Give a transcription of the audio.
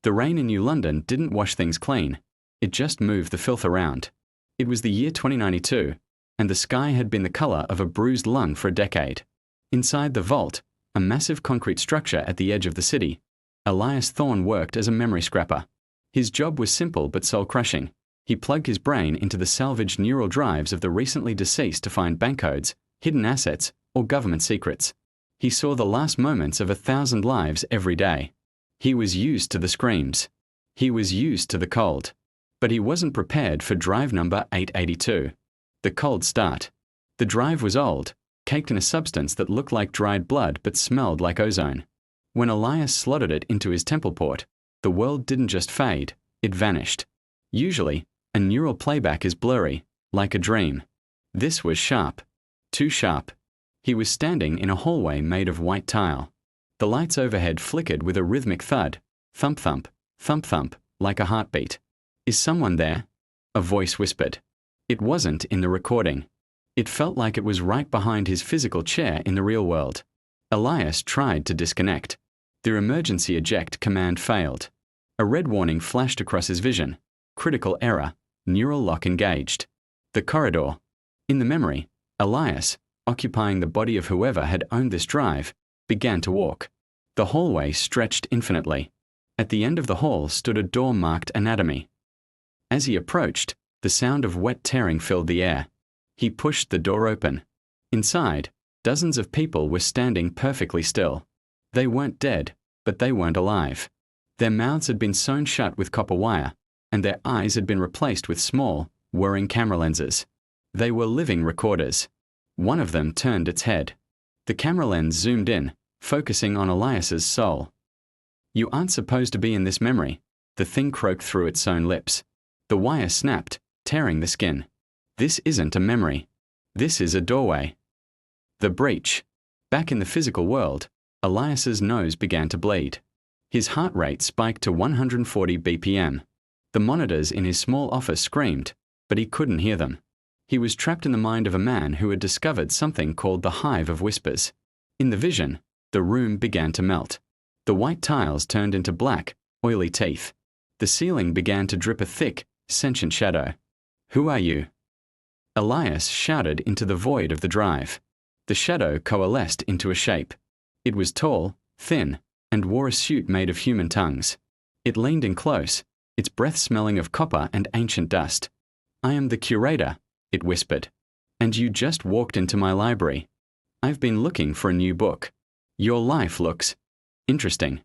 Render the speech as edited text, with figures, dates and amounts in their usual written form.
The rain in New London didn't wash things clean. It just moved the filth around. It was the year 2092, and the sky had been the color of a bruised lung for a decade. Inside the vault, a massive concrete structure at the edge of the city, Elias Thorne worked as a memory scrapper. His job was simple but soul-crushing. He plugged his brain into the salvaged neural drives of the recently deceased to find bank codes, hidden assets, or government secrets. He saw the last moments of 1,000 lives every day. He was used to the screams. He was used to the cold. But he wasn't prepared for drive number 882. The cold start. The drive was old, caked in a substance that looked like dried blood but smelled like ozone. When Elias slotted it into his temple port, the world didn't just fade, it vanished. Usually, a neural playback is blurry, like a dream. This was sharp. Too sharp. He was standing in a hallway made of white tile. The lights overhead flickered with a rhythmic thud, thump-thump, thump-thump, like a heartbeat. "Is someone there?" A voice whispered. It wasn't in the recording. It felt like it was right behind his physical chair in the real world. Elias tried to disconnect. The emergency eject command failed. A red warning flashed across his vision. Critical error. Neural lock engaged. The corridor. In the memory, Elias, occupying the body of whoever had owned this drive, began to walk. The hallway stretched infinitely. At the end of the hall stood a door marked Anatomy. As he approached, the sound of wet tearing filled the air. He pushed the door open. Inside, dozens of people were standing perfectly still. They weren't dead, but they weren't alive. Their mouths had been sewn shut with copper wire, and their eyes had been replaced with small, whirring camera lenses. They were living recorders. One of them turned its head. The camera lens zoomed in, focusing on Elias's soul. "You aren't supposed to be in this memory," the thing croaked through its sewn lips. The wire snapped, tearing the skin. "This isn't a memory. This is a doorway." The breach. Back in the physical world, Elias's nose began to bleed. His heart rate spiked to 140 BPM. The monitors in his small office screamed, but he couldn't hear them. He was trapped in the mind of a man who had discovered something called the Hive of Whispers. In the vision, the room began to melt. The white tiles turned into black, oily teeth. The ceiling began to drip a thick, sentient shadow. "Who are you?" Elias shouted into the void of the drive. The shadow coalesced into a shape. It was tall, thin, and wore a suit made of human tongues. It leaned in close, its breath smelling of copper and ancient dust. "I am the Curator," it whispered. "And you just walked into my library. I've been looking for a new book. Your life looks interesting."